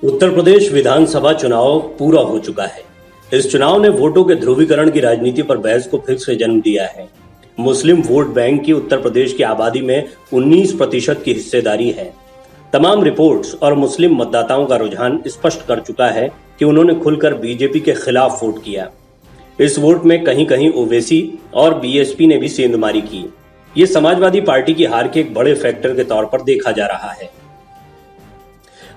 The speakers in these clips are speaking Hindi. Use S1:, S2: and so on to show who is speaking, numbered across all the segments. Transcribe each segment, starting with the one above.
S1: उत्तर प्रदेश विधानसभा चुनाव पूरा हो चुका है। इस चुनाव ने वोटों के ध्रुवीकरण की राजनीति पर बहस को फिर से जन्म दिया है। मुस्लिम वोट बैंक की उत्तर प्रदेश की आबादी में 19% की हिस्सेदारी है। तमाम रिपोर्ट्स और मुस्लिम मतदाताओं का रुझान स्पष्ट कर चुका है कि उन्होंने खुलकर बीजेपी के खिलाफ वोट किया। इस वोट में कहीं कहीं ओवैसी और बीएसपी ने भी सेंधमारी की। ये समाजवादी पार्टी की हार के एक बड़े फैक्टर के तौर पर देखा जा रहा है।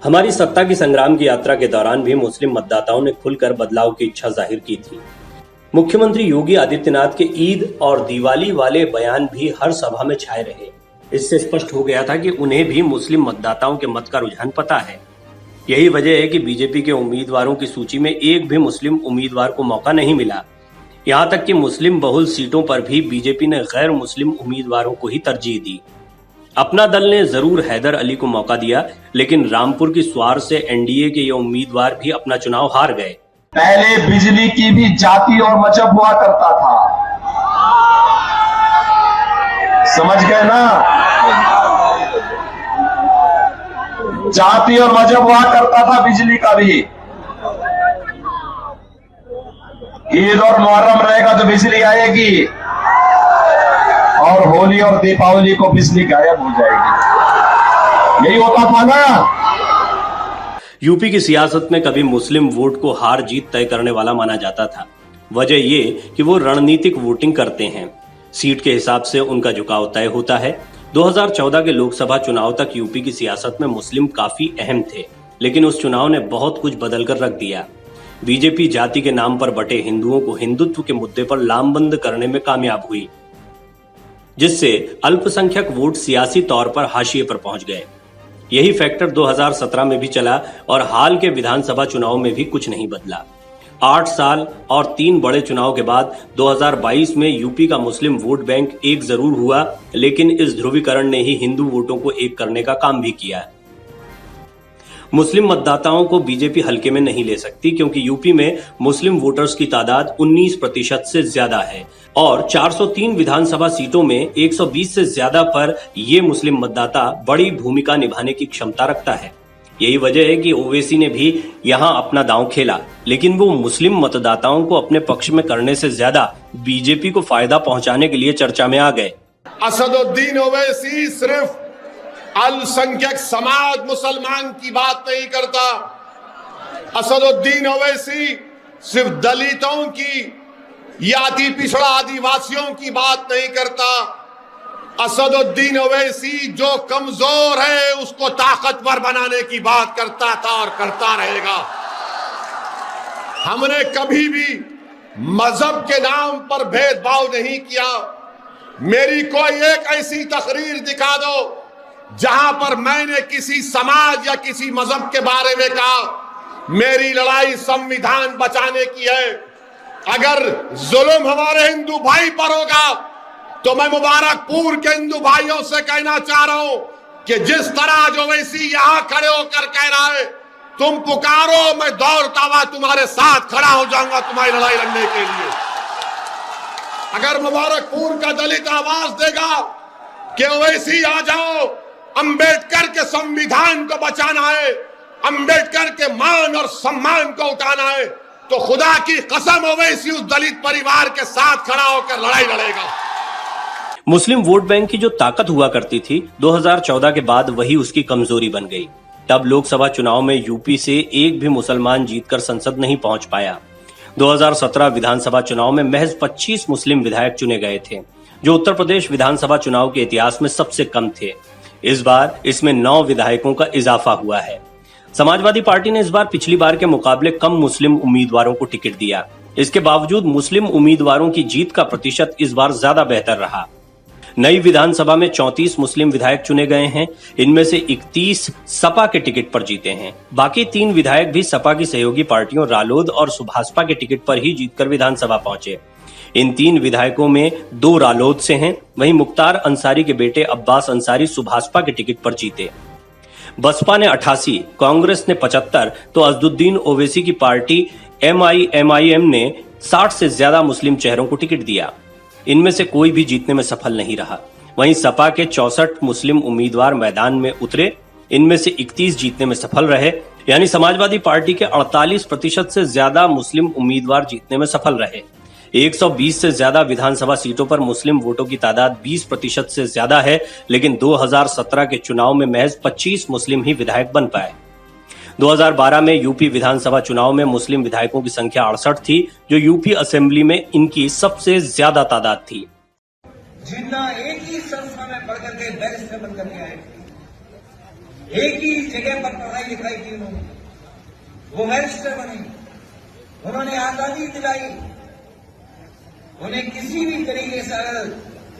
S1: हमारी सत्ता की संग्राम की यात्रा के दौरान भी मुस्लिम मतदाताओं ने खुलकर बदलाव की इच्छा जाहिर की थी। मुख्यमंत्री योगी आदित्यनाथ के ईद और दिवाली वाले बयान भी हर सभा में छाए रहे। इससे स्पष्ट हो गया था कि उन्हें भी मुस्लिम मतदाताओं के मत का रुझान पता है। यही वजह है कि बीजेपी के उम्मीदवारों की सूची में एक भी मुस्लिम उम्मीदवार को मौका नहीं मिला। यहाँ तक कि मुस्लिम बहुल सीटों पर भी बीजेपी ने गैर मुस्लिम उम्मीदवारों को ही तरजीह दी। अपना दल ने जरूर हैदर अली को मौका दिया, लेकिन रामपुर की स्वार से एनडीए के ये उम्मीदवार भी अपना चुनाव हार गए।
S2: पहले बिजली की भी जाति और मजहब हुआ करता था, समझ गए ना? जाति और मजहब हुआ करता था बिजली का भी। ईद और मुहर्रम रहेगा तो बिजली आएगी, और होली और दीपावली को बिजली गायब हो जाएगी। यही होता था ना।
S1: यूपी की सियासत में कभी मुस्लिम वोट को हार जीत तय करने वाला माना जाता था। वजह ये कि वो रणनीतिक वोटिंग करते हैं। सीट के हिसाब से उनका झुकाव तय होता है। 2014 के लोकसभा चुनाव तक यूपी की सियासत में मुस्लिम काफी अहम थे, लेकिन उस चुनाव ने बहुत कुछ बदलकर रख दिया। बीजेपी जाति के नाम पर बटे हिंदुओं को हिंदुत्व के मुद्दे पर लामबंद करने में कामयाब हुई, जिससे अल्पसंख्यक वोट सियासी तौर पर हाशिए पर पहुंच गए। यही फैक्टर 2017 में भी चला और हाल के विधानसभा चुनाव में भी कुछ नहीं बदला। 8 साल और 3 बड़े चुनाव के बाद 2022 में यूपी का मुस्लिम वोट बैंक एक जरूर हुआ, लेकिन इस ध्रुवीकरण ने ही हिंदू वोटों को एक करने का काम भी किया। मुस्लिम मतदाताओं को बीजेपी हल्के में नहीं ले सकती, क्योंकि यूपी में मुस्लिम वोटर्स की तादाद 19% से ज्यादा है और 403 विधानसभा सीटों में 120 से ज्यादा पर ये मुस्लिम मतदाता बड़ी भूमिका निभाने की क्षमता रखता है। यही वजह है कि ओवैसी ने भी यहाँ अपना दांव खेला, लेकिन वो मुस्लिम मतदाताओं को अपने पक्ष में करने से ज्यादा बीजेपी को फायदा पहुंचाने के लिए चर्चा में आ गए।
S3: असदुद्दीन ओवैसी सिर्फ अल्पसंख्यक समाज मुसलमान की बात नहीं करता। असदुद्दीन ओवैसी सिर्फ दलितों की या अति पिछड़ा आदिवासियों की बात नहीं करता। असदुद्दीन ओवैसी जो कमजोर है उसको ताकतवर बनाने की बात करता था और करता रहेगा। हमने कभी भी मजहब के नाम पर भेदभाव नहीं किया। मेरी कोई एक ऐसी तकरीर दिखा दो जहां पर मैंने किसी समाज या किसी मजहब के बारे में कहा मेरी लड़ाई संविधान बचाने की है। अगर जुल्म हमारे हिंदू भाई पर होगा तो मैं मुबारकपुर के हिंदू भाइयों से कहना चाह रहा हूं कि जिस तरह जो वैसी यहां खड़े होकर कह रहा है तुम पुकारो, मैं दौड़ता हुआ तुम्हारे साथ खड़ा हो जाऊंगा तुम्हारी लड़ाई लड़ने के लिए। अगर मुबारकपुर का दलित आवाज देगा कि ओवैसी आ जाओ, अंबेडकर के संविधान को बचाना है, अंबेडकर के मान और सम्मान को उठाना है, तो खुदा की कसम ओवैसी उस दलित परिवार के साथ खड़ा होकर लड़ाई लड़ेगा।
S1: मुस्लिम वोट बैंक की जो ताकत हुआ करती थी 2014 के बाद वही उसकी कमजोरी बन गई। तब लोकसभा चुनाव में यूपी से एक भी मुसलमान जीतकर संसद नहीं पहुंच पाया। 2017 विधानसभा चुनाव में महज 25 मुस्लिम विधायक चुने गए थे, जो उत्तर प्रदेश विधानसभा चुनाव के इतिहास में सबसे कम थे। इस बार इसमें 9 विधायकों का इजाफा हुआ है। समाजवादी पार्टी ने इस बार पिछली बार के मुकाबले कम मुस्लिम उम्मीदवारों को टिकट दिया। इसके बावजूद मुस्लिम उम्मीदवारों की जीत का प्रतिशत इस बार ज्यादा बेहतर रहा। नई विधानसभा में 34 मुस्लिम विधायक चुने गए हैं। इनमें से 31 सपा के टिकट पर जीते हैं। बाकी 3 विधायक भी सपा की सहयोगी पार्टियों रालोद और सुभाषपा के टिकट पर ही जीतकर विधानसभा पहुंचे। इन 3 विधायकों में 2 रालोद से हैं, वहीं मुख्तार अंसारी के बेटे अब्बास अंसारी सुभाषपा के टिकट पर जीते। बसपा ने 88, कांग्रेस ने 75, तो असदुद्दीन ओवैसी की पार्टी MIMIM ने 60 से ज्यादा मुस्लिम चेहरों को टिकट दिया। इनमें से कोई भी जीतने में सफल नहीं रहा। वहीं सपा के 64 मुस्लिम उम्मीदवार मैदान में उतरे इनमें से 31 जीतने में सफल रहे, यानी समाजवादी पार्टी के 48% से ज्यादा मुस्लिम उम्मीदवार जीतने में सफल रहे। 120 से ज्यादा विधानसभा सीटों पर मुस्लिम वोटों की तादाद 20% से ज्यादा है, लेकिन 2017 के चुनाव में महज 25 मुस्लिम ही विधायक बन पाए। 2012 में यूपी विधानसभा चुनाव में मुस्लिम विधायकों की संख्या 68 थी, जो यूपी असेंबली में इनकी सबसे ज्यादा तादाद थी।
S4: जिन्ना एक ही संस्था में पढ़ करके बैरिस्टर बन करके आए, एक ही जगह पर पढ़ाई लिखाई की उन्होंने, वो बैरिस्टर बने, उन्होंने आजादी दिलाई, उन्हें किसी भी तरीके से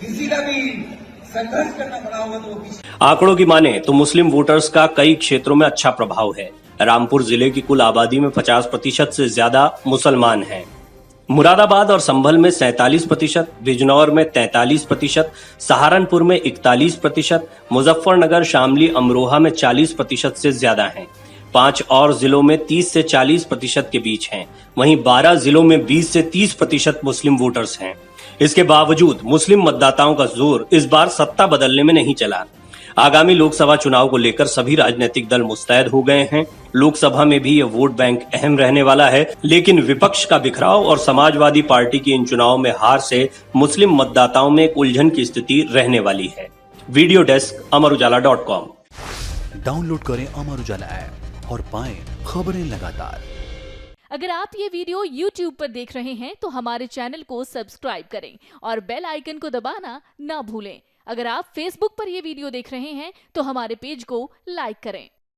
S4: किसी का भी संघर्ष करना पड़ा होगा तो वो पीछे।
S1: आंकड़ों की माने तो मुस्लिम वोटर्स का कई क्षेत्रों में अच्छा प्रभाव है। रामपुर जिले की कुल आबादी में 50% से ज्यादा मुसलमान हैं। मुरादाबाद और संभल में 47%, बिजनौर में 43%, सहारनपुर में 41%, मुजफ्फरनगर, शामली, अमरोहा में 40% से ज्यादा हैं। 5 और जिलों में 30 से 40% के बीच हैं। वहीं 12 जिलों में 20 से 30% मुस्लिम वोटर्स हैं। इसके बावजूद मुस्लिम मतदाताओं का जोर इस बार सत्ता बदलने में नहीं चला। आगामी लोकसभा चुनाव को लेकर सभी राजनीतिक दल मुस्तैद हो गए हैं। लोकसभा में भी ये वोट बैंक अहम रहने वाला है, लेकिन विपक्ष का बिखराव और समाजवादी पार्टी की इन चुनाव में हार से मुस्लिम मतदाताओं में एक उलझन की स्थिति रहने वाली है। Video desk अमरउजाला.com।
S5: डाउनलोड करें अमर उजाला ऐप और पाएं खबरें लगातार।
S6: अगर आप ये वीडियो YouTube पर देख रहे हैं तो हमारे चैनल को सब्सक्राइब करें और बेल आइकन को दबाना ना भूलें। अगर आप Facebook पर ये वीडियो देख रहे हैं तो हमारे पेज को लाइक करें।